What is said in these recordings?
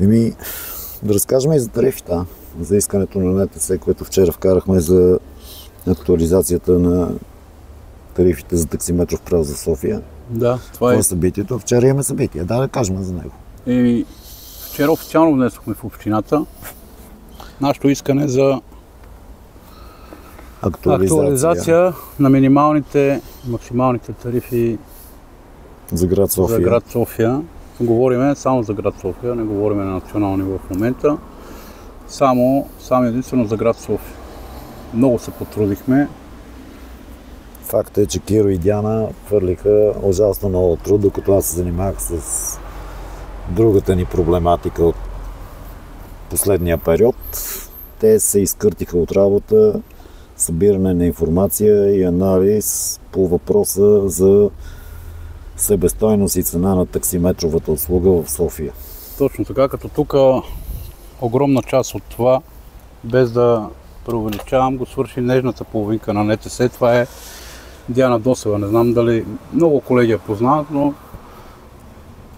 Да разкажем и за тарифите, за искането на НТС, което вчера вкарахме за актуализацията на тарифите за таксиметров превоз за София. Да, това е събитието. Вчера имаме събитие. Да кажем за него. Вчера официално внесохме в общината нашето искане за актуализация на минималните и максималните тарифи за град София. Говориме само за град София, не говорим на национално ниво в момента. Само единствено за град София. Много се потрудихме. Факт е, че Киро и Диана хвърлиха ужасно много труд, докато аз се занимавах с другата ни проблематика от последния период. Те се изкъртиха от работа, събиране на информация и анализ по въпроса за себестойност и цена на таксиметровата услуга в София. Точно така, като тук огромна част от това, без да преувеличавам, го свърши нежната половинка на НТС. Това е Диана Досева. Не знам дали много колеги я познават, но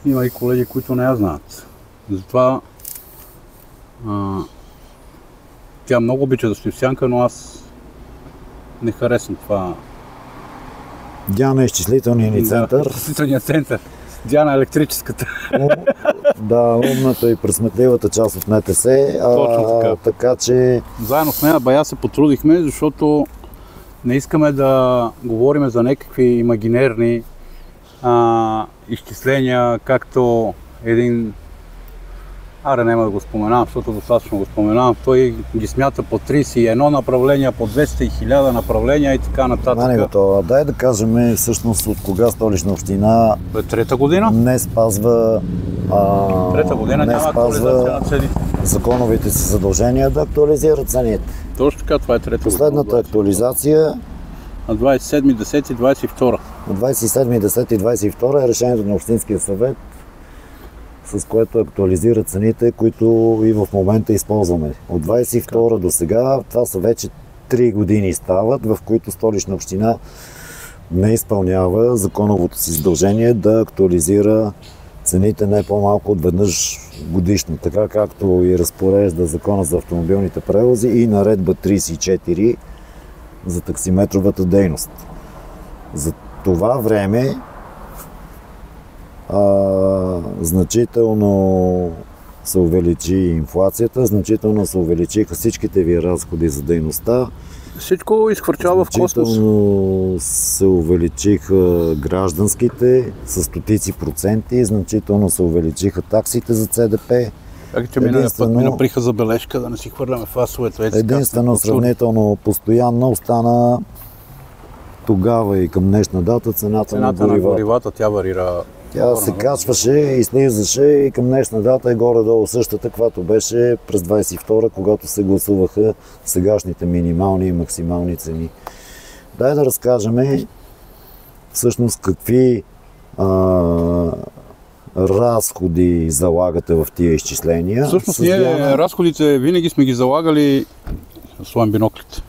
има и колеги, които не я знаят. Затова тя много обича да стои в сянка, но аз не харесвам това. Диана е изчислителният ни център. Изчислителният център. Диана е електрическата. Да, умната и пресметливата част от НТС. Така че... Заедно с нея бая се потрудихме, защото не искаме да говорим за някакви имагинерни изчисления, както един... няма да го споменавам, защото достатъчно го споменавам. Той ги смята по 31 направления, по 200 и 1000 направления и така нататък. Дай да кажем всъщност от кога Столична община трета година не спазва, трета година не спазва законовите си задължения да актуализира цените. Точно така, това е трета година. Последната актуализация на 27.10.22. На 27.10.22 е решението на Общинския съвет, с което актуализира цените, които и в момента използваме. От 22 до сега, това са вече 3 години стават, в които Столична община не изпълнява законовото си задължение да актуализира цените не по-малко от веднъж годишно, така както и разпорежда Закона за автомобилните превози и Наредба 34 за таксиметровата дейност. За това време значително се увеличи инфлацията, значително се увеличиха всичките ви разходи за дейността. Всичко изхвърчава в космос. Значително се увеличиха гражданските с стотици проценти, значително се увеличиха таксите за ЦДП. Че ми наприха забележка да не си хвърляме фасовете. Единствено сравнително постоянно остана тогава и към днешна дата цената на горивата. Тя варира. Тя се качваше и слизаше и към днешна дата е горе-долу същата, каквато беше през 22-а, когато се гласуваха сегашните минимални и максимални цени. Дай да разкажем всъщност какви разходи залагате в тия изчисления. Всъщност ние разходите винаги сме ги залагали, слагам биноклите.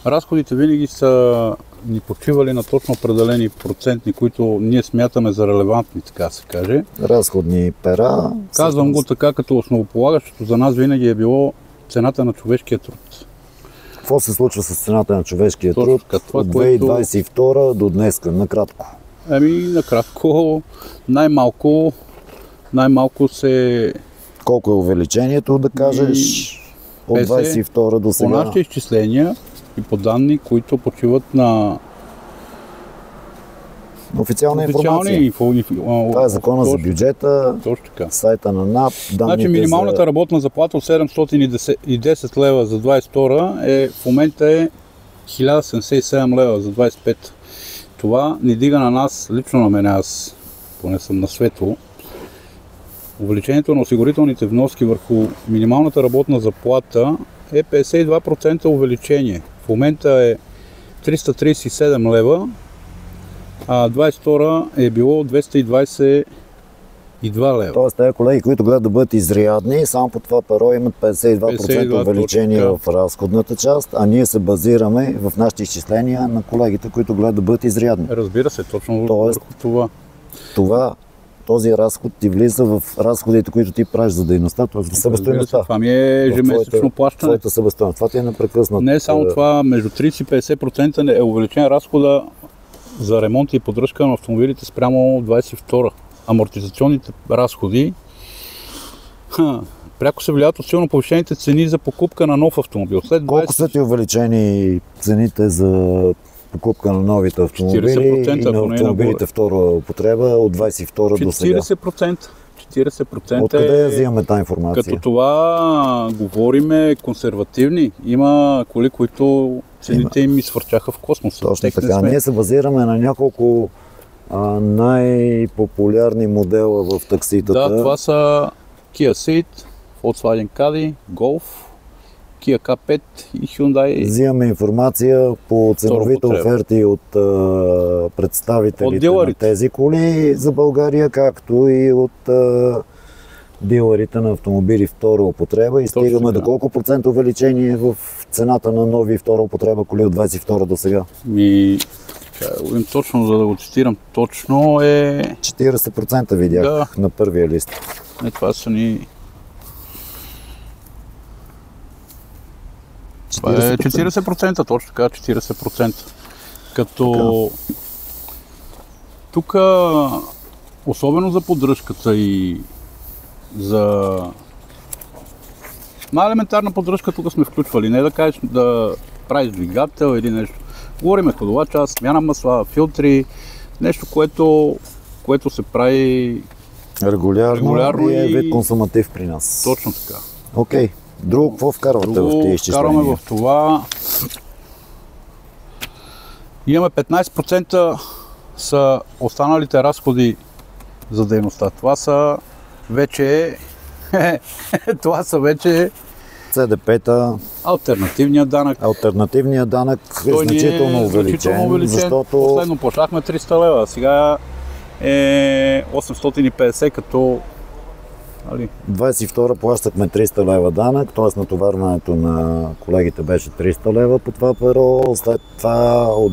Разходите винаги са ни почивали на точно определени процентни, които ние смятаме за релевантни, така се каже. Разходни пера. Казвам го така, като основополагащото за нас винаги е било цената на човешкия труд. Какво се случва с цената на човешкия труд от 2022 до днес, накратко? Накратко, най-малко се... Колко е увеличението, да кажеш, от 22 до сега? По нашите изчисления и по данни, които почиват на официална информация. Това е закона за бюджета, сайта на НАП. Значи минималната работна заплата от 710 лева за 22 в момента е 1077 лева за 25. Това ни дига на нас, лично на мен, аз поне съм на светло. Увеличението на осигурителните вноски върху минималната работна заплата е 52% увеличение. В момента е 337 лева, а 22 е било 222 лева. Тоест, тези колеги, които гледат да бъдат изрядни, само по това перо имат 52% увеличение в разходната част, а ние се базираме в нашите изчисления на колегите, които гледат да бъдат изрядни. Разбира се, точно върху това. този разход ти влиза в разходите, които ти правиш за дейността, т.е. за себестойността. Това ми е ежемесечно плащане. Твоята себестойност. Това ти е непрекъснат. Не само това, между 30 и 50% е увеличен разхода за ремонт и поддръжка на автомобилите спрямо 22-а. Амортизационните разходи пряко се влияят от силно повишените цени за покупка на нов автомобил. Колко са ти увеличени цените за покупка на новите автомобили и на автомобилите втора употреба от 22 до сега? 40%. Откъде взимаме тази информация? Като това говориме консервативни. Има коли, които цените им изхвърчаха в космоса. Точно така. Ние се базираме на няколко най-популярни модела в такситата. Да, това са Kia Ceed, Volkswagen Caddy, Golf, Kia K5 и Hyundai. Взимаме информация по ценовите оферти от представителите на тези коли за България, както и от дилърите на автомобили втора употреба и стигаме до колко процент увеличение в цената на нови втора употреба коли от 22 до сега? Точно, за да го цитирам точно е... 40% видях на първия лист. Това са ни... Това е 40%, точно така, 40%. Като тук, особено за поддръжката и за най-елементарна поддръжка тук сме включвали. Не да кажеш да правиш двигател или нещо. Говориме ходова част, смяна масла, филтри, нещо, което се прави регулярно и е вид консуматив при нас. Точно така. Окей. Друго, какво вкарвате в тези изчисления? Вкарваме в това. Имаме 15% са останалите разходи за дейността. Това са вече ЦДП-та. Алтернативният данък. Алтернативният данък е значително увеличен, защото... Последно плащахме 300 лева, сега е 850 като... 22 плащахме 300 лева данък, т.е. натоварването на колегите беше 300 лева по това перо. След това от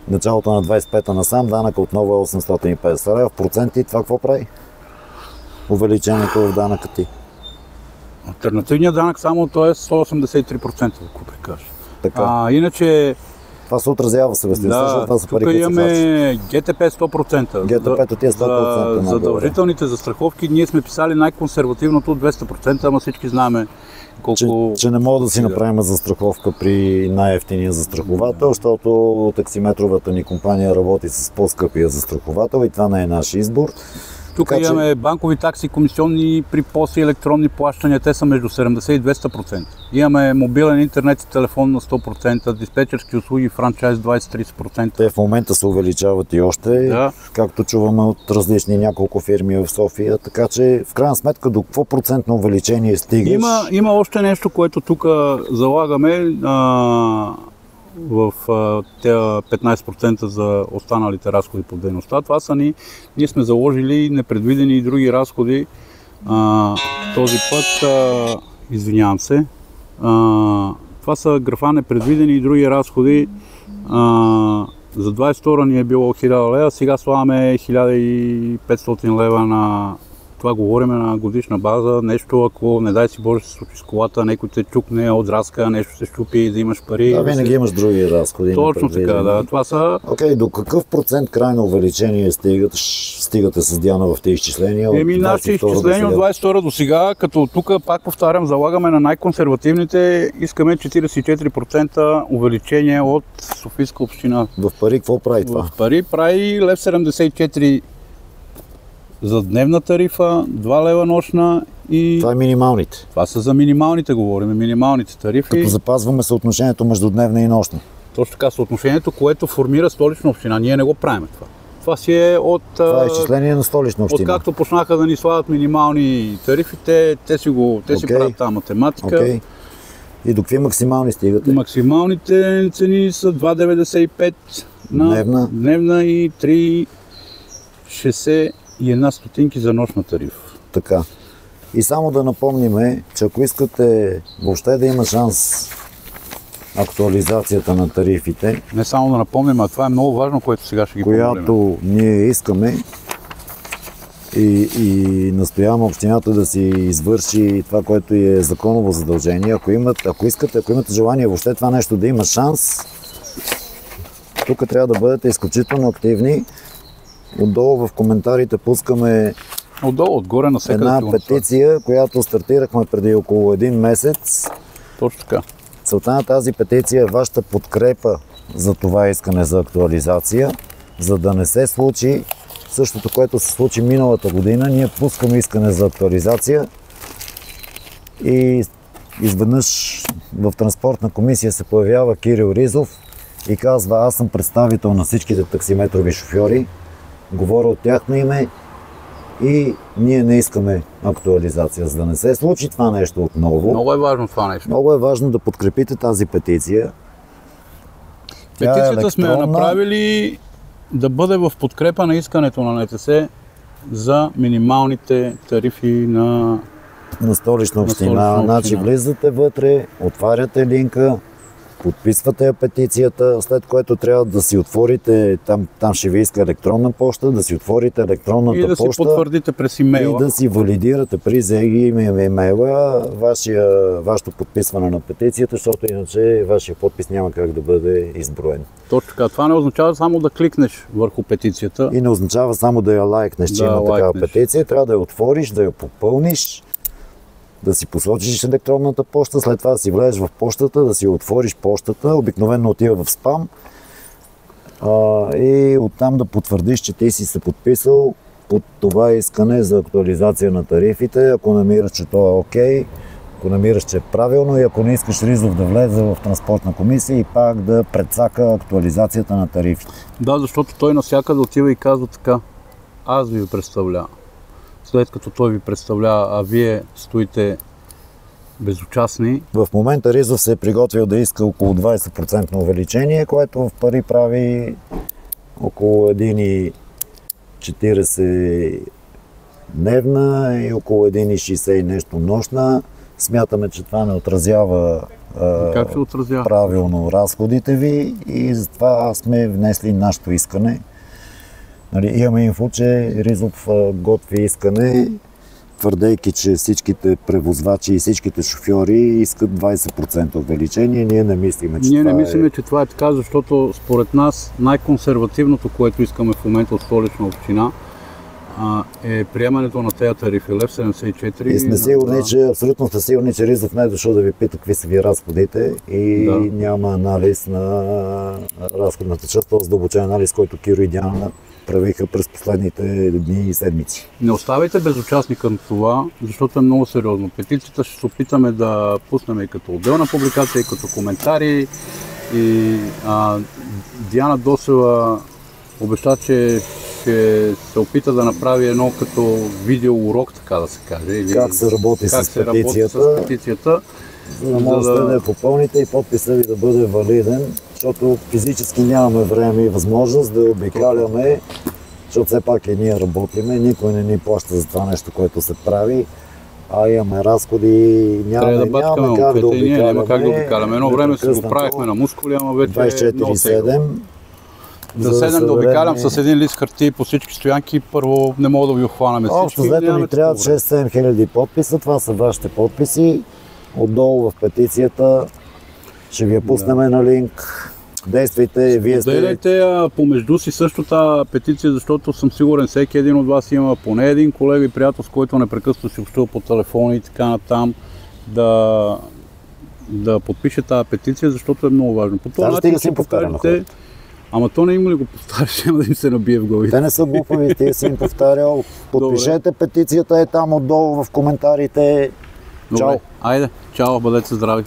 началото на 25-та насам данък отново е 850 лева. В проценти това какво прави? Увеличението в данъка ти? Алтернативният данък само то е 183%, ако прикажа. Така. Иначе... Това се отразява в себестойността, защото това са пари, които се имаме GTP 100%. GTP-то ти е 100%. За задължителните застраховки ние сме писали най-консервативното 200%, ама всички знаем колко... Че не мога да си направим застраховка при най-евтиния застраховател, защото таксиметровата ни компания работи с по-скъпия застраховател и това не е наш избор. Тук имаме банкови такси, комисионни при ПОС и електронни плащания, те са между 70 и 200%. Имаме мобилен интернет и телефон на 100%, диспетчерски услуги, франчайз 20-30%. Те в момента се увеличават и още, както чуваме от различни няколко фирми в София, така че в крайна сметка до какво процентно увеличение стигаш? Има още нещо, което тук залагаме в тези 15% за останалите разходи по дейността. Това са ние сме заложили непредвидени и други разходи. Този път, извинявам се, това са графа непредвидени и други разходи. За 22 ни е било 1000 лева, сега слагаме 1500 лева на... Това говорим на годишна база, нещо ако не дай си Боже се случи с колата, някой те чукне от драска, нещо се щупи и да имаш пари. Да, винаги имаш други разходи. Точно така, да. Това са... Окей, до какъв процент крайно увеличение стигате с Диана в тези изчисления? Нашите изчисления от 22 до сега, като тук пак повтарям, залагаме на най-консервативните, искаме 44% увеличение от Софийска община. В пари какво прави това? В пари прави 1,74 за дневна тарифа, 2 лева нощна и... Това е минималните. Това са за минималните, говорим, минималните тарифи. Като запазваме съотношението между дневна и нощна. Точно така, съотношението, което формира Столична община. Ние не го правим това. Това си е от... Това е изчисление на Столична община. Откакто почнаха да ни слагат минимални тарифи, те си правят тази математика. И до какви максимални стигате? Максималните цени са 2,95 на дневна и 3,61 стотинки за нощна тарифа. Така. И само да напомниме, че ако искате въобще да има шанс актуализацията на тарифите, не само да напомним, а това е много важно, което сега ще ги която ние искаме, и настояваме общината да си извърши това, което е законово задължение. Ако имате желание въобще това нещо да има шанс, тук трябва да бъдете изключително активни. Отдолу в коментарите пускаме отгоре на една петиция, която стартирахме преди около един месец. Точно така. Целта на тази петиция е вашата подкрепа за това искане за актуализация, за да не се случи същото, което се случи миналата година. Ние пускаме искане за актуализация и изведнъж в транспортна комисия се появява Кирил Ризов и казва: аз съм представител на всичките таксиметрови шофьори, говоря от тяхно име и ние не искаме актуализация. За да не се случи това нещо отново. Много е важно това нещо. Много е важно да подкрепите тази петиция. Петицията сме я направили да бъде в подкрепа на искането на НТС за минималните тарифи на Столична община. Значи влизате вътре, отваряте линка, подписвате петицията, след което трябва да си отворите, там ще ви иска електронна поща, да си отворите електронната поща. И да си потвърдите през имейла. И да си валидирате при ЗЕГИ имейла вашето подписване на петицията, защото иначе вашия подпис няма как да бъде изброен. Точно така. Това не означава само да кликнеш върху петицията. И не означава само да я лайкнеш, че има такава петиция. Трябва да я отвориш, да я попълниш, да си посочиш електронната поща, след това да си влезеш в пощата, да си отвориш пощата, обикновено отива в спам и оттам да потвърдиш, че ти си се подписал под това искане за актуализация на тарифите, ако намираш, че то е окей, ако намираш, че е правилно и ако не искаш Ризов да влезе в транспортна комисия и пак да прецака актуализацията на тарифите. Да, защото той навсякъде отива и казва така: аз ви представлявам. След като той ви представлява, а вие стоите безучастни. В момента Ризов се е приготвил да иска около 20% увеличение, което в пари прави около 1,40 дневна и около 1,60 и нещо нощна. Смятаме, че това не отразява правилно разходите ви и затова сме внесли нашето искане. Имаме инфо, че Ризов готви искане, твърдейки, че всичките превозвачи и всичките шофьори искат 20% увеличение. Ние не мислиме, че това е така, защото според нас най-консервативното, което искаме в момента от Столична община, е приемането на тези тарифи лев 74. И сме сигурни, абсолютно сме сигурни, че Ризов не е дошъл да ви пита какви са ви разходите и няма анализ на разходната част, т.е. дълбочен анализ, който Киро и Диана правиха през последните дни и седмици. Не оставайте безучастни към това, защото е много сериозно. Петицията ще се опитаме да пуснем и като отделна публикация, и като коментари. И Диана Досева обеща, че ще се опита да направи едно като видеоурок, така да се каже. Как се работи с петицията. За да можете да я попълните и подписа ви да бъде валиден, защото физически нямаме време и възможност да обикаляме, защото все пак и ние работиме, никой не ни плаща за това нещо, което се прави, имаме разходи, няма как да обикаляме. Едно време си го правихме на мускули, ама вече 24/7. Да седем да обикалям с един лист хартии по всички стоянки, първо не мога да ви охванаме всички. Общо взето ни трябва 6-7 хиляди подписа, това са вашите подписи. Отдолу в петицията ще ви я пуснем на линк. Действайте, вие сте... Споделяйте помежду си също тази петиция, защото съм сигурен, всеки един от вас има поне един колега и приятел, с който непрекъснато си общува по телефона и така натам, да подпише тази петиция, защото е много важно. По този начин си повтаряте. Ама то не има ли го повтаряш, няма да им се набие в главите. Те не са глупави, ти си им повтарял. Подпишете петицията, е там отдолу в коментарите. Добре. Чао! Айде, чао, бъдете здрави!